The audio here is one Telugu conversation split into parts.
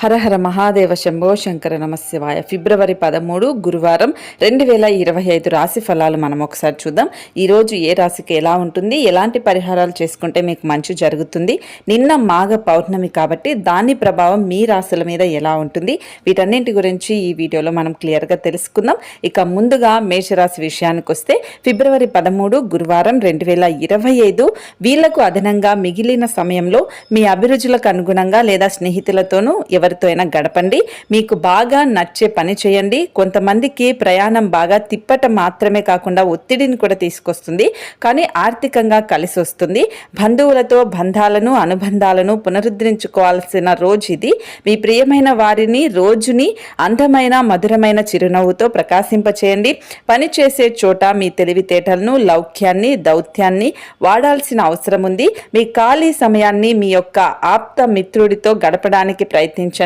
హర హర మహాదేవ శంభో శంకర నమశివాయ. ఫిబ్రవరి 13 గురువారం 2025 రాశి ఫలాలు మనం ఒకసారి చూద్దాం. ఈరోజు ఏ రాశికి ఎలా ఉంటుంది, ఎలాంటి పరిహారాలు చేసుకుంటే మీకు మంచి జరుగుతుంది, నిన్న మాఘ పౌర్ణమి కాబట్టి దాని ప్రభావం మీ రాశుల మీద ఎలా ఉంటుంది, వీటన్నింటి గురించి ఈ వీడియోలో మనం క్లియర్గా తెలుసుకుందాం. ఇక ముందుగా మేషరాశి విషయానికి వస్తే ఫిబ్రవరి 13 గురువారం 2025 వీళ్లకు అదనంగా మిగిలిన సమయంలో మీ అభిరుచులకు అనుగుణంగా లేదా స్నేహితులతోనూ ఎవరితో అయినా గడపండి. మీకు బాగా నచ్చే పని చేయండి. కొంతమందికి ప్రయాణం బాగా తిప్పటం మాత్రమే కాకుండా ఒత్తిడిని కూడా తీసుకొస్తుంది, కానీ ఆర్థికంగా కలిసి వస్తుంది. బంధువులతో బంధాలను అనుబంధాలను పునరుద్ధరించుకోవాల్సిన రోజు ఇది. మీ ప్రియమైన వారిని రోజుని అందమైన మధురమైన చిరునవ్వుతో ప్రకాశింపచేయండి. పని చేసే చోట మీ తెలివితేటలను లౌక్యాన్ని దౌత్యాన్ని వాడాల్సిన అవసరం ఉంది. మీ ఖాళీ సమయాన్ని మీ యొక్క ఆప్త మిత్రుడితో గడపడానికి ప్రయత్నించండి.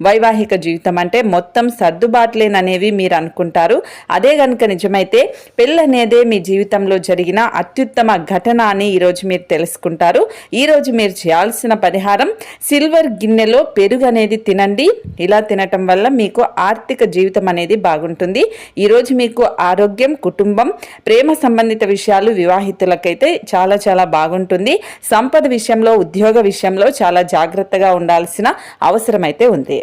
వైవాహిక జీవితం అంటే మొత్తం సర్దుబాట్లేననేవి మీరు అనుకుంటారు. అదే గనుక నిజమైతే పెళ్ళనేదే మీ జీవితంలో జరిగిన అత్యుత్తమ ఘటన అని ఈరోజు మీరు తెలుసుకుంటారు. ఈరోజు మీరు చేయాల్సిన పరిహారం సిల్వర్ గిన్నెలో పెరుగు అనేది తినండి. ఇలా తినటం వల్ల మీకు ఆర్థిక జీవితం అనేది బాగుంటుంది. ఈరోజు మీకు ఆరోగ్యం, కుటుంబం, ప్రేమ సంబంధిత విషయాలు వివాహితులకైతే చాలా చాలా బాగుంటుంది. సంపద విషయంలో, ఉద్యోగ విషయంలో చాలా జాగ్రత్తగా ఉండాల్సిన అవసరం అయితే ఉంది.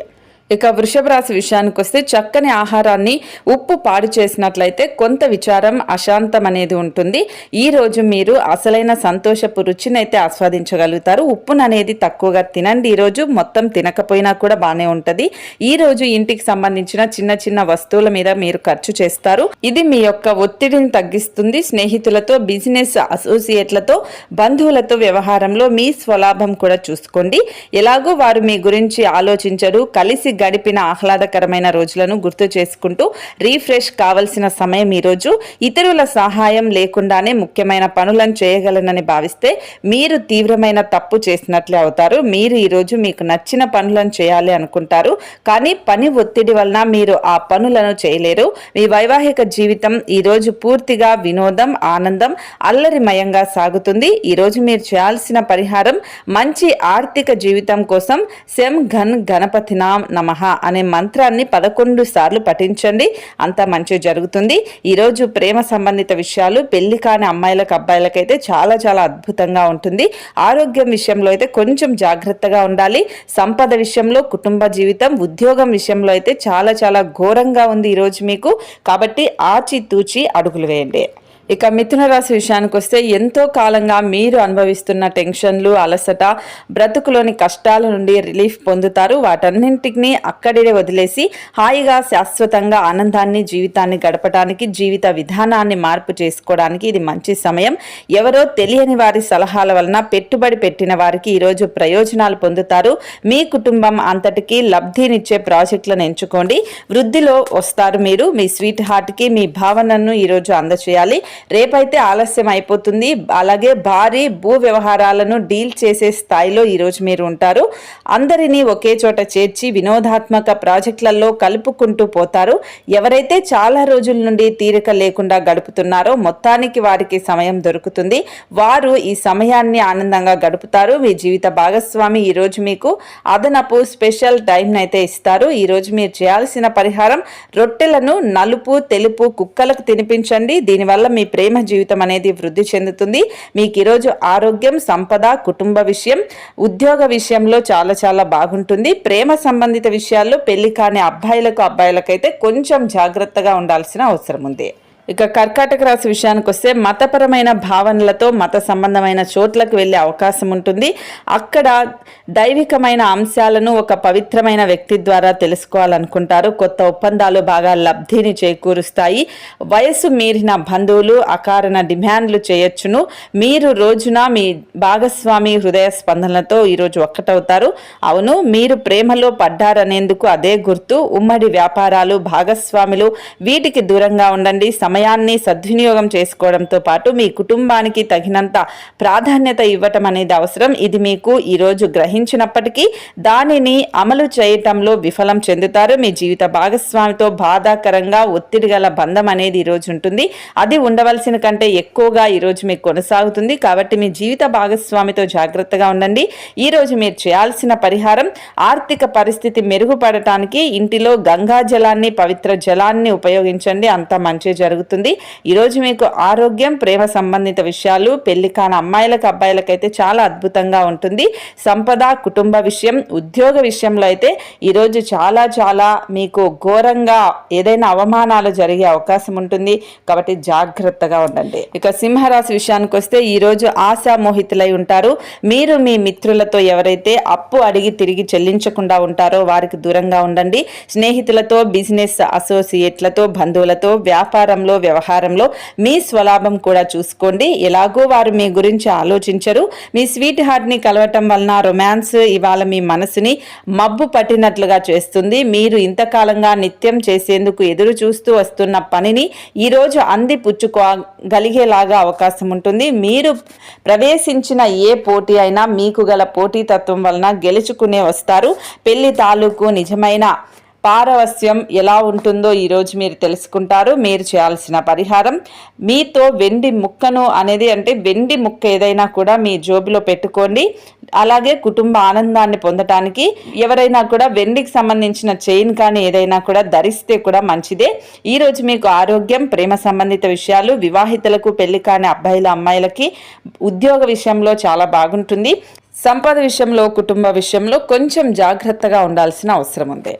ఇక వృషభ రాశి విషయానికి వస్తే చక్కని ఆహారాన్ని ఉప్పు పాడు చేసినట్లయితే కొంత విచారం, అశాంతం అనేది ఉంటుంది. ఈ రోజు మీరు అసలైన సంతోషపు రుచిని అయితే ఆస్వాదించగలుగుతారు. ఉప్పును అనేది తక్కువగా తినండి. ఈరోజు మొత్తం తినకపోయినా కూడా బాగానే ఉంటుంది. ఈ రోజు ఇంటికి సంబంధించిన చిన్న చిన్న వస్తువుల మీద మీరు ఖర్చు చేస్తారు. ఇది మీ యొక్క ఒత్తిడిని తగ్గిస్తుంది. స్నేహితులతో, బిజినెస్ అసోసియేట్లతో, బంధువులతో వ్యవహారంలో మీ స్వలాభం కూడా చూసుకోండి. ఎలాగో వారు మీ గురించి ఆలోచించరు. కలిసి గడిపిన ఆహ్లాదకరమైన రోజులను గుర్తు చేసుకుంటూ రీఫ్రెష్ కావలసిన సమయం ఈరోజు. ఇతరుల సహాయం లేకుండానే ముఖ్యమైన పనులను చేయగలనని భావిస్తే మీరు తీవ్రమైన తప్పు చేసినట్లే అవుతారు. మీరు ఈరోజు మీకు నచ్చిన పనులను చేయాలి అనుకుంటారు, కానీ పని ఒత్తిడి వలన మీరు ఆ పనులను చేయలేరు. మీ వైవాహిక జీవితం ఈరోజు పూర్తిగా వినోదం, ఆనందం, అల్లరిమయంగా సాగుతుంది. ఈరోజు మీరు చేయాల్సిన పరిహారం మంచి ఆర్థిక జీవితం కోసం శం ఘన్ గణపతినాం నమః అనే మంత్రాన్ని 11 సార్లు పఠించండి. అంతా మంచి జరుగుతుంది. ఈరోజు ప్రేమ సంబంధిత విషయాలు పెళ్లి కాని అమ్మాయిలకు అబ్బాయిలకైతే చాలా చాలా అద్భుతంగా ఉంటుంది. ఆరోగ్యం విషయంలో అయితే కొంచెం జాగ్రత్తగా ఉండాలి. సంపద విషయంలో, కుటుంబ జీవితం, ఉద్యోగం విషయంలో అయితే చాలా చాలా ఘోరంగా ఉంది ఈరోజు మీకు. కాబట్టి ఆచితూచి అడుగులు వేయండి. ఇక మిథున రాశి విషయానికి వస్తే ఎంతో కాలంగా మీరు అనుభవిస్తున్న టెన్షన్లు, అలసట, బ్రతుకులోని కష్టాల నుండి రిలీఫ్ పొందుతారు. వాటన్నింటినీ అక్కడే వదిలేసి హాయిగా శాశ్వతంగా ఆనందాన్ని, జీవితాన్ని గడపడానికి, జీవిత విధానాన్ని మార్పు చేసుకోవడానికి ఇది మంచి సమయం. ఎవరో తెలియని వారి సలహాల వలన పెట్టుబడి పెట్టిన వారికి ఈరోజు ప్రయోజనాలు పొందుతారు. మీ కుటుంబం అంతటికీ లబ్ధినిచ్చే ప్రాజెక్టులను ఎంచుకోండి. వృద్ధిలో వస్తారు మీరు. మీ స్వీట్ హార్ట్కి మీ భావనను ఈరోజు అందచేయాలి. రేపైతే ఆలస్యం అయిపోతుంది. అలాగే భారీ భూ వ్యవహారాలను డీల్ చేసే స్థాయిలో ఈరోజు మీరు ఉంటారు. అందరినీ ఒకే చోట చేర్చి వినోదాత్మక ప్రాజెక్టులలో కలుపుకుంటూ పోతారు. ఎవరైతే చాలా రోజుల నుండి తీరిక లేకుండా గడుపుతున్నారో మొత్తానికి వారికి సమయం దొరుకుతుంది. వారు ఈ సమయాన్ని ఆనందంగా గడుపుతారు. మీ జీవిత భాగస్వామి ఈరోజు మీకు అదనపు స్పెషల్ టైం అయితే ఇస్తారు. ఈరోజు మీరు చేయాల్సిన పరిహారం రొట్టెలను నలుపు, తెలుపు కుక్కలకు తినిపించండి. దీనివల్ల మీ ప్రేమ జీవితం అనేది వృద్ధి చెందుతుంది. మీకు ఈరోజు ఆరోగ్యం, సంపద, కుటుంబ విషయం, ఉద్యోగ విషయంలో చాలా చాలా బాగుంటుంది. ప్రేమ సంబంధిత విషయాల్లో పెళ్లి కాని అబ్బాయిలకైతే కొంచెం జాగ్రత్తగా ఉండాల్సిన అవసరం ఉంది. ఇక కర్కాటక రాశి విషయానికి వస్తే మతపరమైన భావనలతో మత సంబంధమైన చోట్లకు వెళ్ళే అవకాశం ఉంటుంది. అక్కడ దైవికమైన అంశాలను ఒక పవిత్రమైన వ్యక్తి ద్వారా తెలుసుకోవాలనుకుంటారు. కొత్త ఒప్పందాలు బాగా లబ్ధిని చేకూరుస్తాయి. వయసు మీరిన బంధువులు అకారణ డిమాండ్లు చేయొచ్చును. మీరు రోజున మీ భాగస్వామి హృదయ స్పందనలతో ఈరోజు ఒక్కటవుతారు. అవును, మీరు ప్రేమలో పడ్డారనేందుకు అదే గుర్తు. ఉమ్మడి వ్యాపారాలు, భాగస్వాములు వీటికి దూరంగా ఉండండి. సమయాన్ని సద్వినియోగం చేసుకోవడంతో పాటు మీ కుటుంబానికి తగినంత ప్రాధాన్యత ఇవ్వటం అనేది అవసరం. ఇది మీకు ఈరోజు గ్రహించినప్పటికీ దానిని అమలు చేయటంలో విఫలం చెందుతారు. మీ జీవిత భాగస్వామితో బాధాకరంగా ఒత్తిడి గల బంధం అనేది ఈరోజు ఉంటుంది. అది ఉండవలసిన కంటే ఎక్కువగా ఈరోజు మీకు కొనసాగుతుంది. కాబట్టి మీ జీవిత భాగస్వామితో జాగ్రత్తగా ఉండండి. ఈరోజు మీరు చేయాల్సిన పరిహారం, ఆర్థిక పరిస్థితి మెరుగుపడటానికి ఇంటిలో గంగా జలాన్ని, పవిత్ర జలాన్ని ఉపయోగించండి. అంత మంచి జరుగుతుంది. ఈరోజు మీకు ఆరోగ్యం, ప్రేమ సంబంధిత విషయాలు, పెళ్లి కాని అమ్మాయిలకు అబ్బాయిలకైతే చాలా అద్భుతంగా ఉంటుంది. సంపద, కుటుంబ విషయం, ఉద్యోగ విషయంలో అయితే ఈరోజు చాలా చాలా మీకు ఘోరంగా ఏదైనా అవమానాలు జరిగే అవకాశం ఉంటుంది. కాబట్టి జాగ్రత్తగా ఉండండి. ఇక సింహరాశి విషయానికి వస్తే ఈరోజు ఆశామోహితులై ఉంటారు. మీరు మీ మిత్రులతో ఎవరైతే అప్పు అడిగి తిరిగి చెల్లించకుండా ఉంటారో వారికి దూరంగా ఉండండి. స్నేహితులతో, బిజినెస్ అసోసియేట్లతో, బంధువులతో వ్యాపారంలో, వ్యవహారంలో మీ స్వలాభం కూడా చూసుకోండి. ఎలాగో వారు మీ గురించి ఆలోచించరు. మీ స్వీట్ హార్ట్ ని కలవటం వలన రొమాన్స్ ఇవాళ మీ మనసుని మబ్బు పట్టినట్లుగా చేస్తుంది. మీరు ఇంతకాలంగా నిత్యం చేసేందుకు ఎదురు చూస్తూ వస్తున్న పనిని ఈరోజు అంది పుచ్చుకోగలిగేలాగా అవకాశం ఉంటుంది. మీరు ప్రవేశించిన ఏ పోటీ అయినా మీకు గల పోటీతత్వం వలన గెలుచుకునే వస్తారు. పెళ్లి తాలూకు నిజమైన పారవస్యం ఎలా ఉంటుందో ఈరోజు మీరు తెలుసుకుంటారు. మీరు చేయాల్సిన పరిహారం, మీతో వెండి ముక్కను అనేది అంటే వెండి ముక్క ఏదైనా కూడా మీ జోబులో పెట్టుకోండి. అలాగే కుటుంబ ఆనందాన్ని పొందటానికి ఎవరైనా కూడా వెండికి సంబంధించిన చైన్ కానీ ఏదైనా కూడా ధరిస్తే కూడా మంచిదే. ఈరోజు మీకు ఆరోగ్యం, ప్రేమ సంబంధిత విషయాలు, వివాహితులకు, పెళ్లి కాని అబ్బాయిల అమ్మాయిలకి ఉద్యోగ విషయంలో చాలా బాగుంటుంది. సంపద విషయంలో, కుటుంబ విషయంలో కొంచెం జాగ్రత్తగా ఉండాల్సిన అవసరం ఉంది.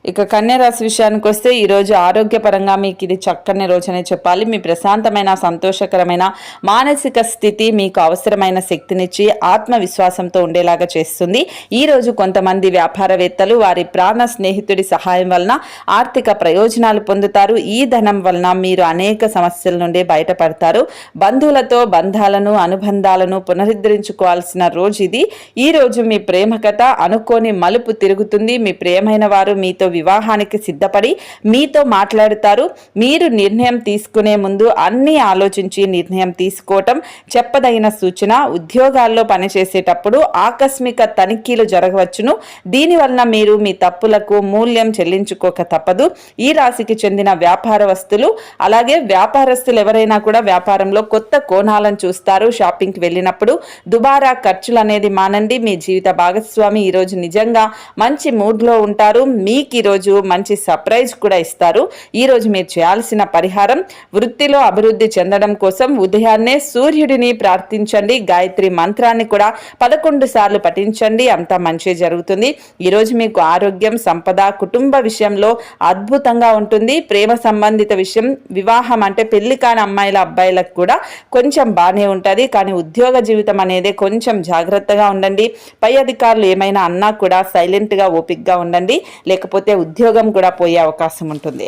ఇక కన్యరాశి విషయానికి వస్తే ఈరోజు ఆరోగ్యపరంగా మీకు ఇది చక్కని రోజనే చెప్పాలి. మీ ప్రశాంతమైన, సంతోషకరమైన మానసిక స్థితి మీకు అవసరమైన శక్తినిచ్చి ఆత్మవిశ్వాసంతో ఉండేలాగా చేస్తుంది. ఈరోజు కొంతమంది వ్యాపారవేత్తలు వారి ప్రాణ స్నేహితుడి సహాయం వలన ఆర్థిక ప్రయోజనాలు పొందుతారు. ఈ ధనం వలన మీరు అనేక సమస్యల నుండి బయటపడతారు. బంధువులతో బంధాలను, అనుబంధాలను పునరుద్ధరించుకోవాల్సిన రోజు ఇది. ఈ రోజు మీ ప్రేమ కథ అనుకోని మలుపు తిరుగుతుంది. మీ ప్రియమైన వారు మీతో వివాహానికి సిద్ధపడి మీతో మాట్లాడుతారు. మీరు నిర్ణయం తీసుకునే ముందు అన్ని ఆలోచించి నిర్ణయం తీసుకోవటం చెప్పదగిన సూచన. ఉద్యోగాల్లో పనిచేసేటప్పుడు ఆకస్మిక తనిఖీలు జరగవచ్చును. దీనివలన మీరు మీ తప్పులకు మూల్యం చెల్లించుకోక తప్పదు. ఈ రాశికి చెందిన వ్యాపారస్తులు అలాగే వ్యాపారస్తులు ఎవరైనా కూడా వ్యాపారంలో కొత్త కోణాలను చూస్తారు. షాపింగ్కి వెళ్ళినప్పుడు దుబారా ఖర్చులు అనేది మానండి. మీ జీవిత భాగస్వామి ఈరోజు నిజంగా మంచి మూడ్లో ఉంటారు. మీకు ఈరోజు మంచి సర్ప్రైజ్ కూడా ఇస్తారు. ఈరోజు మీరు చేయాల్సిన పరిహారం, వృత్తిలో అభివృద్ధి చెందడం కోసం ఉదయాన్నే సూర్యుడిని ప్రార్థించండి. గాయత్రి మంత్రాన్ని కూడా 11 సార్లు పఠించండి. అంతా మంచి జరుగుతుంది. ఈరోజు మీకు ఆరోగ్యం, సంపద, కుటుంబ విషయంలో అద్భుతంగా ఉంటుంది. ప్రేమ సంబంధిత విషయం, వివాహం అంటే పెళ్లి కాని అమ్మాయిల అబ్బాయిలకు కూడా కొంచెం బాగానే ఉంటుంది. కానీ ఉద్యోగ జీవితం అనేది కొంచెం జాగ్రత్తగా ఉండండి. పై అధికారులు ఏమైనా అన్నా కూడా సైలెంట్గా ఓపిక్గా ఉండండి. లేకపోతే ఉద్యోగం కూడా పోయే అవకాశం ఉంటుంది.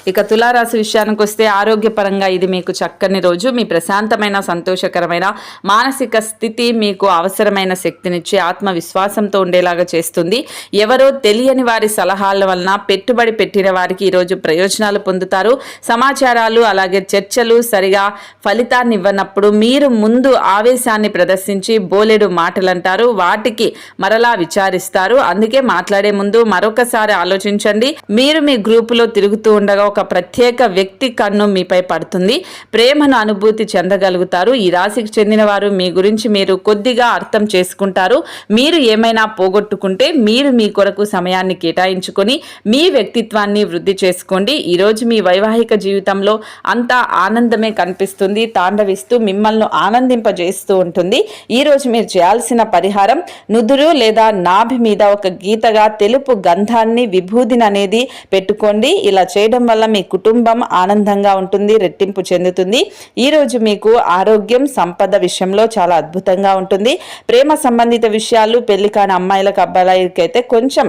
ఇక తులారాశి విషయానికి వస్తే ఆరోగ్యపరంగా ఇది మీకు చక్కని రోజు. మీ ప్రశాంతమైన, సంతోషకరమైన మానసిక స్థితి మీకు అవసరమైన శక్తినిచ్చి ఆత్మవిశ్వాసంతో ఉండేలాగా చేస్తుంది. ఎవరో తెలియని వారి సలహాల వలన పెట్టుబడి పెట్టిన వారికి ఈరోజు ప్రయోజనాలు పొందుతారు. సమాచారాలు అలాగే చర్చలు సరిగా ఫలితాన్ని ఇవ్వనప్పుడు మీరు ముందు ఆవేశాన్ని ప్రదర్శించి బోలెడు మాటలంటారు. వాటికి మరలా విచారిస్తారు. అందుకే మాట్లాడే ముందు మరొకసారి ఆలోచించండి. మీరు మీ గ్రూపులో తిరుగుతూ ఉండగా ఒక ప్రత్యేక వ్యక్తి కన్ను మీపై పడుతుంది. ప్రేమను అనుభూతి చెందగలుగుతారు. ఈ రాశికి చెందిన వారు మీ గురించి మీరు కొద్దిగా అర్థం చేసుకుంటారు. మీరు ఏమైనా పోగొట్టుకుంటే మీరు మీ కొరకు సమయాన్ని కేటాయించుకొని మీ వ్యక్తిత్వాన్ని వృద్ధి చేసుకోండి. ఈరోజు మీ వైవాహిక జీవితంలో అంతా ఆనందమే కనిపిస్తుంది. తాండవిస్తూ మిమ్మల్ని ఆనందింపజేస్తూ ఉంటుంది. ఈరోజు మీరు చేయాల్సిన పరిహారం, నుదురు లేదా నాభి మీద ఒక గీతగా తెలుపు గంధాన్ని, విభూదిని అనేది పెట్టుకోండి. ఇలా చేయడం వల్ల మీ కుటుంబం ఆనందంగా ఉంటుంది, రెట్టింపు చెందుతుంది. ఈరోజు మీకు ఆరోగ్యం, సంపద విషయంలో చాలా అద్భుతంగా ఉంటుంది. ప్రేమ సంబంధిత విషయాలు, పెళ్లి కాని అమ్మాయిలకు అబ్బాయిలకి అయితే కొంచెం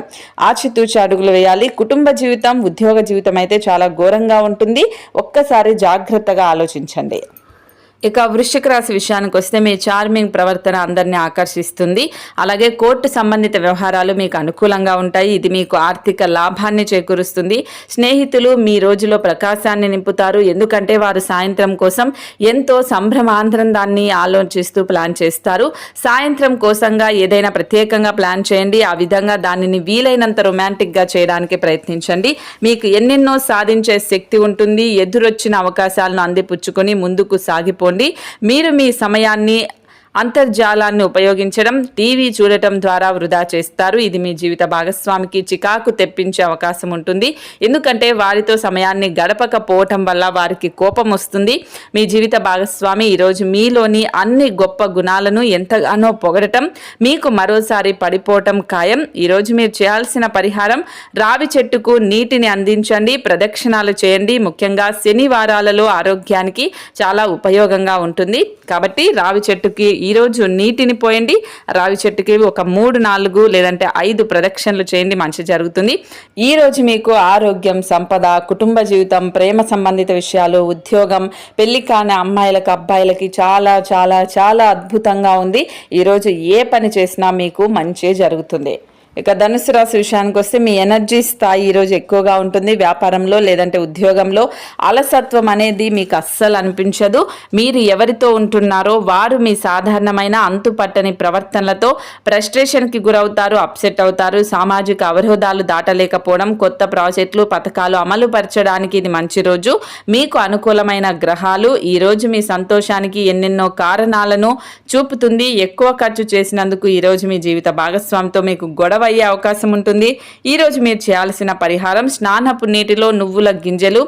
ఆచితూచి అడుగులు వేయాలి. కుటుంబ జీవితం, ఉద్యోగ జీవితం అయితే చాలా ఘోరంగా ఉంటుంది. ఒక్కసారి జాగ్రత్తగా ఆలోచించండి. ఇక వృశ్చిక రాశి విషయానికి వస్తే మీ చార్మింగ్ ప్రవర్తన అందరినీ ఆకర్షిస్తుంది. అలాగే కోర్టు సంబంధిత వ్యవహారాలు మీకు అనుకూలంగా ఉంటాయి. ఇది మీకు ఆర్థిక లాభాన్ని చేకూరుస్తుంది. స్నేహితులు మీ రోజులో ప్రకాశాన్ని నింపుతారు. ఎందుకంటే వారు సాయంత్రం కోసం ఎంతో సంభ్రమాంధ్రందాన్ని ఆలోచిస్తూ ప్లాన్ చేస్తారు. సాయంత్రం కోసంగా ఏదైనా ప్రత్యేకంగా ప్లాన్ చేయండి. ఆ విధంగా దానిని వీలైనంత రొమాంటిక్గా చేయడానికి ప్రయత్నించండి. మీకు ఎన్నెన్నో సాధించే శక్తి ఉంటుంది. ఎదురొచ్చిన అవకాశాలను అందిపుచ్చుకొని ముందుకు సాగిపోండి. మీరు మీ సమయాన్ని అంతర్జాలాన్ని ఉపయోగించడం, టీవీ చూడటం ద్వారా వృధా చేస్తారు. ఇది మీ జీవిత భాగస్వామికి చికాకు తెప్పించే అవకాశం ఉంటుంది. ఎందుకంటే వారితో సమయాన్ని గడపకపోవటం వల్ల వారికి కోపం వస్తుంది. మీ జీవిత భాగస్వామి ఈరోజు మీలోని అన్ని గొప్ప గుణాలను ఎంతగానో పొగడటం, మీకు మరోసారి పడిపోవటం ఖాయం. ఈరోజు మీరు చేయాల్సిన పరిహారం, రావి చెట్టుకు నీటిని అందించండి, ప్రదక్షిణాలు చేయండి. ముఖ్యంగా శనివారాలలో ఆరోగ్యానికి చాలా ఉపయోగంగా ఉంటుంది. కాబట్టి రావి చెట్టుకి ఈరోజు నీటిని పోయండి. రావి చెట్టుకి ఒక 3-4 లేదంటే 5 ప్రదక్షిణలు చేయండి, మంచి జరుగుతుంది. ఈరోజు మీకు ఆరోగ్యం, సంపద, కుటుంబ జీవితం, ప్రేమ సంబంధిత విషయాలు, ఉద్యోగం, పెళ్లి కాని అమ్మాయిలకు అబ్బాయిలకి చాలా చాలా చాలా అద్భుతంగా ఉంది. ఈరోజు ఏ పని చేసినా మీకు మంచి జరుగుతుంది. ఇక ధనుసు రాశి విషయానికి వస్తే మీ ఎనర్జీ స్థాయి ఈరోజు ఎక్కువగా ఉంటుంది. వ్యాపారంలో లేదంటే ఉద్యోగంలో అలసత్వం అనేది మీకు అస్సలు అనిపించదు. మీరు ఎవరితో ఉంటున్నారో వారు మీ సాధారణమైన అంతుపట్టని ప్రవర్తనలతో ఫ్రస్ట్రేషన్కి గురవుతారు, అప్సెట్ అవుతారు. సామాజిక అవరోధాలు దాటలేకపోవడం, కొత్త ప్రాజెక్టులు, పథకాలు అమలు పరచడానికి ఇది మంచి రోజు. మీకు అనుకూలమైన గ్రహాలు ఈరోజు మీ సంతోషానికి ఎన్నెన్నో కారణాలను చూపుతుంది. ఎక్కువ ఖర్చు చేసినందుకు ఈరోజు మీ జీవిత భాగస్వామితో మీకు గొడవ అయ్యే అవకాశం ఉంటుంది. ఈరోజు మీరు చేయాల్సిన పరిహారం, స్నానపు నీటిలో నువ్వుల గింజలు,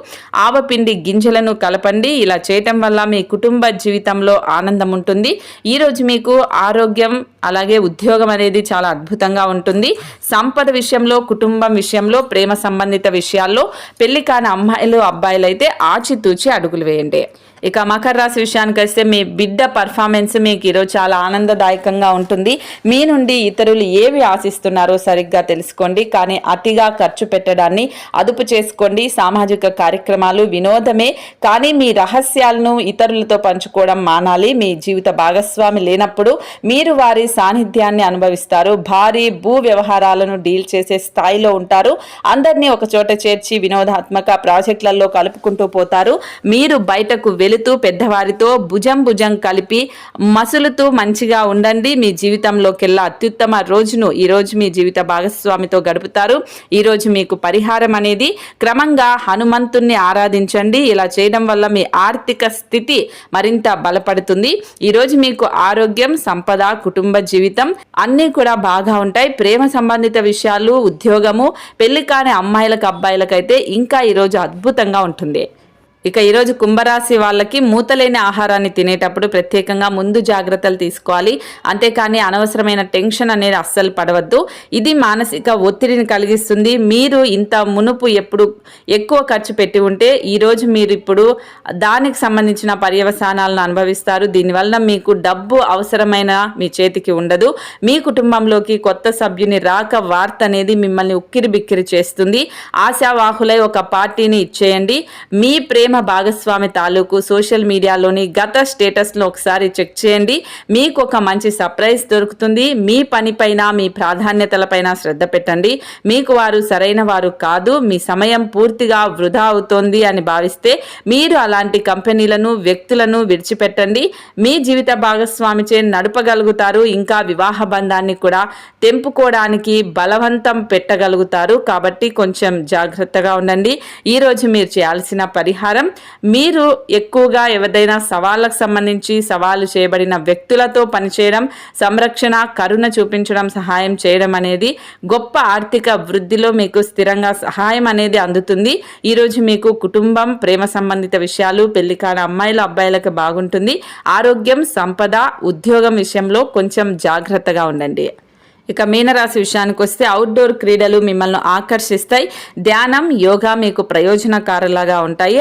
ఆవపిండి గింజలను కలపండి. ఇలా చేయటం వల్ల మీ కుటుంబ జీవితంలో ఆనందం ఉంటుంది. ఈరోజు మీకు ఆరోగ్యం అలాగే ఉద్యోగం అనేది చాలా అద్భుతంగా ఉంటుంది. సంపద విషయంలో, కుటుంబం విషయంలో, ప్రేమ సంబంధిత విషయాల్లో పెళ్లి కాని అమ్మాయిలు అబ్బాయిలు అయితే ఆచితూచి అడుగులు వేయండి. ఇక మకర రాశి విషయానికి వస్తే మీ బిడ్డ పర్ఫార్మెన్స్ మీకు ఈరోజు చాలా ఆనందదాయకంగా ఉంటుంది. మీ నుండి ఇతరులు ఏవి ఆశిస్తున్నారో సరిగ్గా తెలుసుకోండి, కానీ అతిగా ఖర్చు పెట్టడాన్ని అదుపు చేసుకోండి. సామాజిక కార్యక్రమాలు వినోదమే, కానీ మీ రహస్యాలను ఇతరులతో పంచుకోవడం మానాలి. మీ జీవిత భాగస్వామి లేనప్పుడు మీరు వారి సాన్నిధ్యాన్ని అనుభవిస్తారు. భారీ భూ వ్యవహారాలను డీల్ చేసే స్థాయిలో ఉంటారు. అందరినీ ఒక చోట చేర్చి వినోదాత్మక ప్రాజెక్టులలో కలుపుకుంటూ పోతారు. మీరు బయటకు వెళుతూ పెద్దవారితో భుజం కలిపి మసులుతూ మంచిగా ఉండండి. మీ జీవితంలోకెల్లా అత్యుత్తమ రోజును ఈరోజు మీ జీవిత భాగస్వామితో గడుపుతారు. ఈరోజు మీకు పరిహారం అనేది క్రమంగా హనుమంతుణ్ణి ఆరాధించండి. ఇలా చేయడం వల్ల మీ ఆర్థిక స్థితి మరింత బలపడుతుంది. ఈరోజు మీకు ఆరోగ్యం, సంపద, కుటుంబ జీవితం అన్నీ కూడా బాగా ఉంటాయి. ప్రేమ సంబంధిత విషయాలు, ఉద్యోగము, పెళ్లి కాని అమ్మాయిలకు అబ్బాయిలకైతే ఇంకా ఈరోజు అద్భుతంగా ఉంటుంది. ఇక ఈరోజు కుంభరాశి వాళ్ళకి మూతలేని ఆహారాన్ని తినేటప్పుడు ప్రత్యేకంగా ముందు జాగ్రత్తలు తీసుకోవాలి. అంతేకాని అనవసరమైన టెన్షన్ అనేది అస్సలు పడవద్దు. ఇది మానసిక ఒత్తిడిని కలిగిస్తుంది. మీరు ఇంత మునుపు ఎప్పుడు ఎక్కువ ఖర్చు పెట్టి ఉంటే ఈరోజు మీరు ఇప్పుడు దానికి సంబంధించిన పర్యవసానాలను అనుభవిస్తారు. దీనివల్ల మీకు డబ్బు అవసరమైన మీ చేతికి ఉండదు. మీ కుటుంబంలోకి కొత్త సభ్యుని రాక వార్త అనేది మిమ్మల్ని ఉక్కిరి బిక్కిరి చేస్తుంది. ఆశావాహులై ఒక పార్టీని ఇచ్చేయండి. మీ ప్రేమ భాగస్వామి తాలూకు సోషల్ మీడియాలోని గత స్టేటస్లో ఒకసారి చెక్ చేయండి. మీకు ఒక మంచి సర్ప్రైజ్ దొరుకుతుంది. మీ పనిపైన, మీ ప్రాధాన్యతలపైన శ్రద్ధ పెట్టండి. మీకు వారు సరైన వారు కాదు, మీ సమయం పూర్తిగా వృధా అవుతోంది అని భావిస్తే మీరు అలాంటి కంపెనీలను, వ్యక్తులను విడిచిపెట్టండి. మీ జీవిత భాగస్వామిచే నడపగలుగుతారు. ఇంకా వివాహ బంధాన్ని కూడా తెంపుకోవడానికి బలవంతం పెట్టగలుగుతారు. కాబట్టి కొంచెం జాగ్రత్తగా ఉండండి. ఈరోజు మీరు చేయాల్సిన పరిహారం, మీరు ఎక్కువగా ఏదైనా సవాళ్ళకు సంబంధించి సవాలు చేయబడిన వ్యక్తులతో పనిచేయడం, సంరక్షణ, కరుణ చూపించడం, సహాయం చేయడం అనేది గొప్ప ఆర్థిక వృద్ధిలో మీకు స్థిరంగా సహాయం అనేది అందుతుంది. ఈరోజు మీకు కుటుంబం, ప్రేమ సంబంధిత విషయాలు, పెళ్లి కాని అమ్మాయిలు అబ్బాయిలకు బాగుంటుంది. ఆరోగ్యం, సంపద, ఉద్యోగం విషయంలో కొంచెం జాగ్రత్తగా ఉండండి. ఇక మీనరాశి విషయానికి వస్తే అవుట్డోర్ క్రీడలు మిమ్మల్ని ఆకర్షిస్తాయి. ధ్యానం, యోగా మీకు ప్రయోజనకారులాగా ఉంటాయి.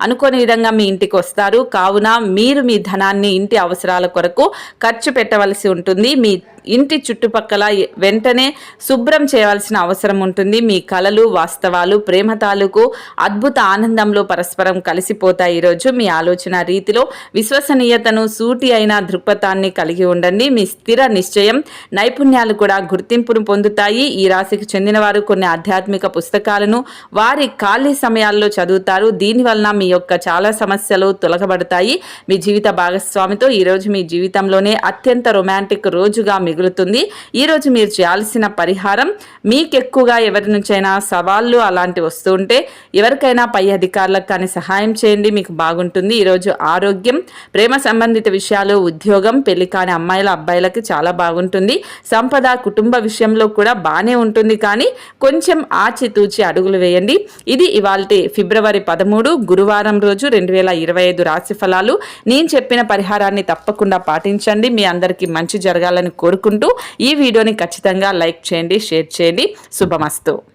అనుకోని విధంగా మీ ఇంటికి వస్తారు. కావున మీరు మీ ధనాన్ని ఇంటి అవసరాల కొరకు ఖర్చు పెట్టవలసి ఉంటుంది. మీ ఇంటి చుట్టుపక్కల వెంటనే శుభ్రం చేయవలసిన అవసరం ఉంటుంది. మీ కలలు, వాస్తవాలు, ప్రేమ తాలూకు అద్భుత ఆనందంలో పరస్పరం కలిసిపోతాయి. ఈరోజు మీ ఆలోచన రీతిలో విశ్వసనీయతను, సూటి అయిన దృక్పథాన్ని కలిగి ఉండండి. మీ స్థిర నిశ్చయం, నైపుణ్యాలు కూడా గుర్తింపును పొందుతాయి. ఈ రాశికి చెందిన వారు కొన్ని ఆధ్యాత్మిక పుస్తకాలను వారి ఖాళీ సమయాల్లో చదువుతారు. దీనివలన మీ యొక్క చాలా సమస్యలు తొలగబడతాయి. మీ జీవిత భాగస్వామితో ఈరోజు మీ జీవితంలోనే అత్యంత రొమాంటిక్ రోజుగా మిగులుతుంది. ఈరోజు మీరు చేయాల్సిన పరిహారం, మీకెక్కువగా ఎవరి నుంచైనా సవాళ్ళు అలాంటివి వస్తూ ఉంటే ఎవరికైనా పై అధికారులకు కానీ సహాయం చేయండి, మీకు బాగుంటుంది. ఈరోజు ఆరోగ్యం, ప్రేమ సంబంధిత విషయాలు, ఉద్యోగం, పెళ్లి కాని అబ్బాయిలకి చాలా బాగుంటుంది. సంపద, కుటుంబ విషయంలో కూడా బాగానే ఉంటుంది, కానీ కొంచెం ఆచితూచి అడుగులు వేయండి. ఇది ఇవాల్టి ఫిబ్రవరి 13 గురువారం రోజు 2025 రాశి ఫలాలు. నేను చెప్పిన పరిహారాన్ని తప్పకుండా పాటించండి. మీ అందరికీ మంచి జరగాలని కోరుకుంటూ ఈ వీడియోని ఖచ్చితంగా లైక్ చేయండి, షేర్ చేయండి. శుభమస్తు.